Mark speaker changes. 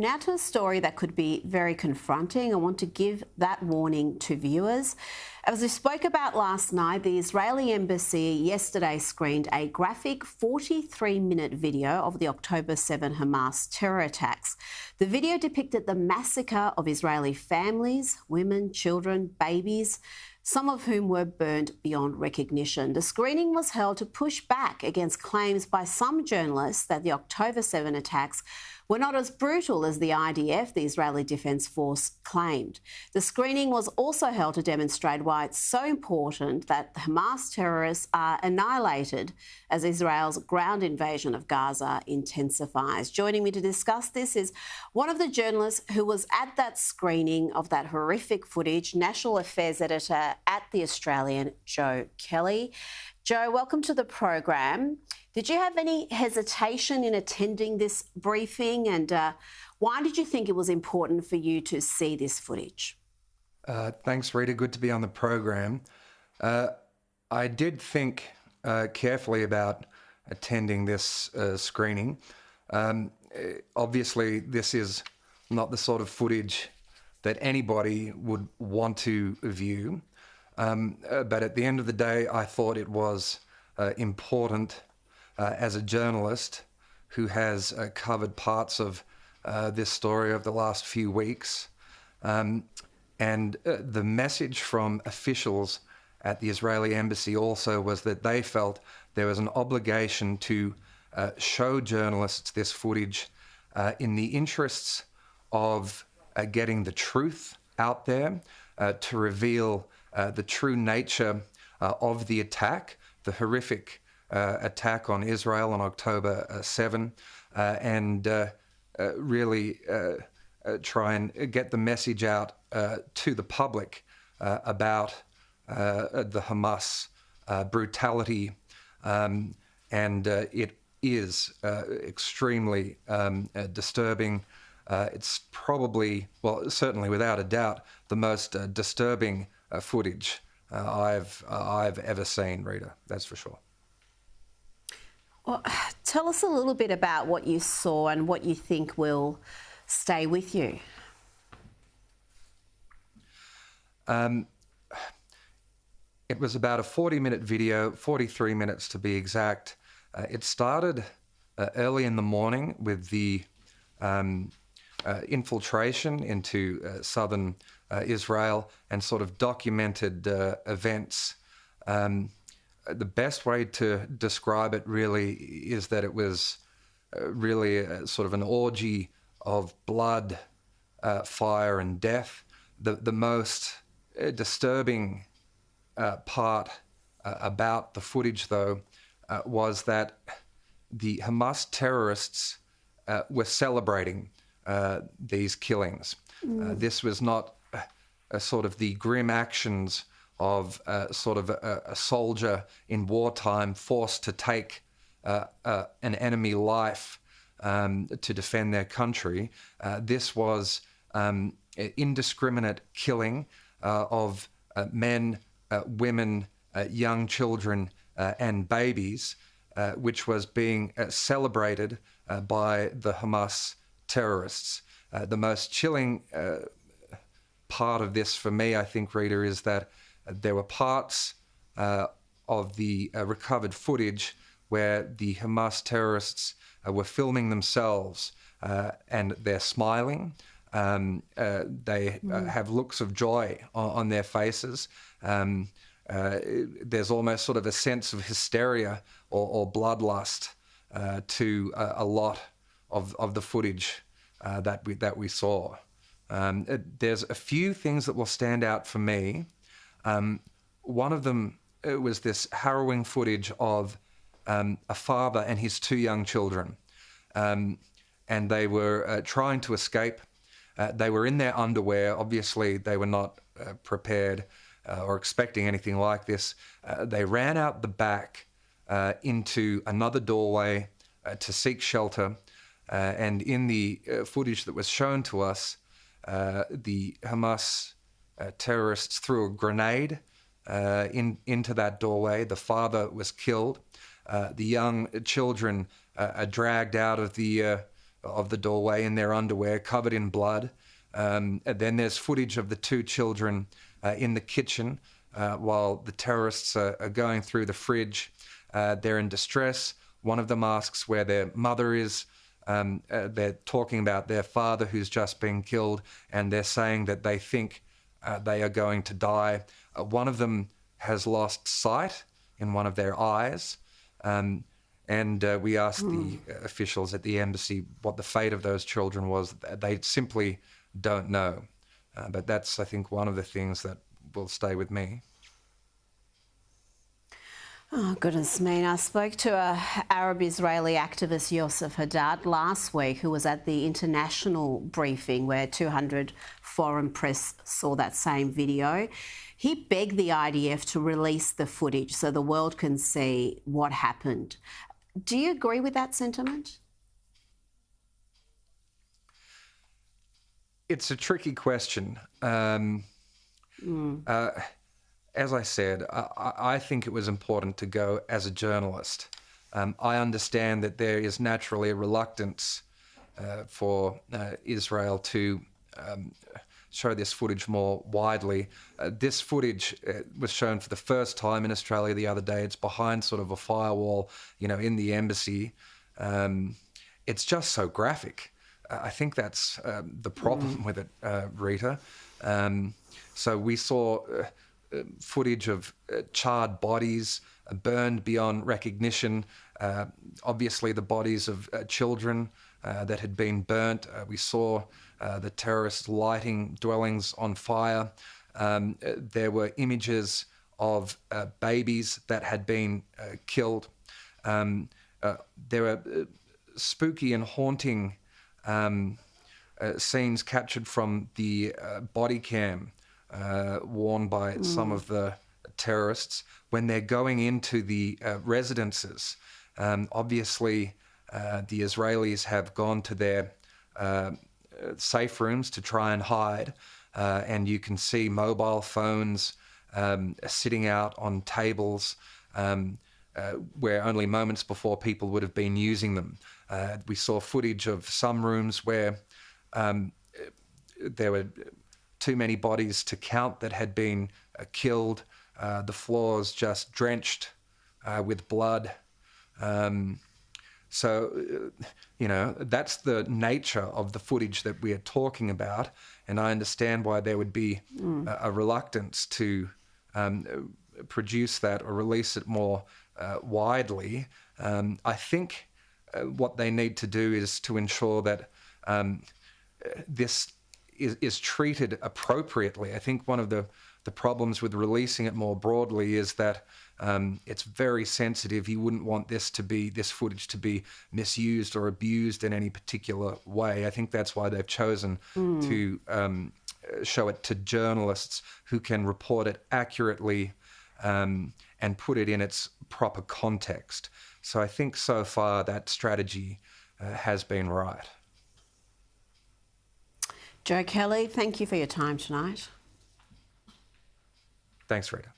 Speaker 1: Now to a story that could be very confronting. I want to give that warning to viewers. As we spoke about last night, the Israeli embassy yesterday screened a graphic 43-minute video of the October 7 Hamas terror attacks. The video depicted the massacre of Israeli families, women, children, babies, some of whom were burnt beyond recognition. The screening was held to push back against claims by some journalists that the October 7 attacks were not as brutal as the IDF, the Israeli Defence Force, claimed. The screening was also held to demonstrate why it's so important that the Hamas terrorists are annihilated as Israel's ground invasion of Gaza intensifies. Joining me to discuss this is one of the journalists who was at that screening of that horrific footage, National Affairs Editor at The Australian, Joe Kelly. Joe, welcome to the program. Did you have any hesitation in attending this briefing, and why did you think it was important for you to see this footage?
Speaker 2: Thanks, Rita. Good to be on the program. I did think carefully about attending this screening. Obviously, this is not the sort of footage that anybody would want to view. But at the end of the day, I thought it was important as a journalist who has covered parts of this story over the last few weeks. And the message from officials at the Israeli embassy also was that they felt there was an obligation to show journalists this footage in the interests of getting the truth out there, to reveal the true nature of the attack, the horrific attack on Israel on October 7, and really try and get the message out to the public about the Hamas brutality. And it is extremely disturbing. It's probably, well, certainly without a doubt, the most disturbing footage I've ever seen, Rita, that's for sure.
Speaker 1: Well, tell us a little bit about what you saw and what you think will stay with you.
Speaker 2: It was about a 40-minute video, 43 minutes to be exact. It started early in the morning with the infiltration into southern Israel and sort of documented events. The best way to describe it really is that it was really sort of an orgy of blood, fire and death. The most disturbing part about the footage, though, was that the Hamas terrorists were celebrating these killings. This was not a sort of the grim actions of sort of a soldier in wartime forced to take an enemy life to defend their country. This was indiscriminate killing of men, women, young children, and babies, which was being celebrated by the Hamas terrorists. The most chilling part of this for me, I think, Rita, is that there were parts of the recovered footage where the Hamas terrorists were filming themselves and they're smiling. They have looks of joy on their faces. There's almost sort of a sense of hysteria or bloodlust to a lot of the footage that we saw. There's a few things that will stand out for me. One of them was this harrowing footage of a father and his two young children. And they were trying to escape. They were in their underwear. Obviously, they were not prepared or expecting anything like this. They ran out the back into another doorway to seek shelter. And in the footage that was shown to us, the Hamas terrorists threw a grenade into that doorway. The father was killed. The young children are dragged out of the of the doorway in their underwear, covered in blood. And then there's footage of the two children in the kitchen while the terrorists are going through the fridge. They're in distress. One of them asks where their mother is. They're talking about their father who's just been killed, and they're saying that they think they are going to die. One of them has lost sight in one of their eyes. And we asked the officials at the embassy what the fate of those children was. They simply don't know. But that's, I think, one of the things that will stay with me.
Speaker 1: Oh, goodness me. I spoke to an Arab-Israeli activist, Yosef Haddad, last week, who was at the international briefing where 200 foreign press saw that same video. He begged the IDF to release the footage so the world can see what happened. Do you agree with that sentiment?
Speaker 2: It's a tricky question. As I said, I think it was important to go as a journalist. I understand that there is naturally a reluctance for Israel to show this footage more widely. This footage was shown for the first time in Australia the other day. It's behind sort of a firewall, in the embassy. It's just so graphic. I think that's the problem with it, Rita. So we saw footage of charred bodies, burned beyond recognition, obviously the bodies of children that had been burnt. We saw the terrorists lighting dwellings on fire. There were images of babies that had been killed. There were spooky and haunting scenes captured from the body cam worn by some of the terrorists when they're going into the residences. Obviously, the Israelis have gone to their safe rooms to try and hide, and you can see mobile phones sitting out on tables where only moments before people would have been using them. We saw footage of some rooms where there were too many bodies to count that had been killed, the floors just drenched with blood. So, that's the nature of the footage that we are talking about, and I understand why there would be a reluctance to produce that or release it more widely. I think what they need to do is to ensure that this is treated appropriately. I think one of the problems with releasing it more broadly is that it's very sensitive. You wouldn't want this footage to be misused or abused in any particular way. I think that's why they've chosen to show it to journalists who can report it accurately and put it in its proper context. So I think so far that strategy has been right.
Speaker 1: Joe Kelly, thank you for your time tonight.
Speaker 2: Thanks, Rita.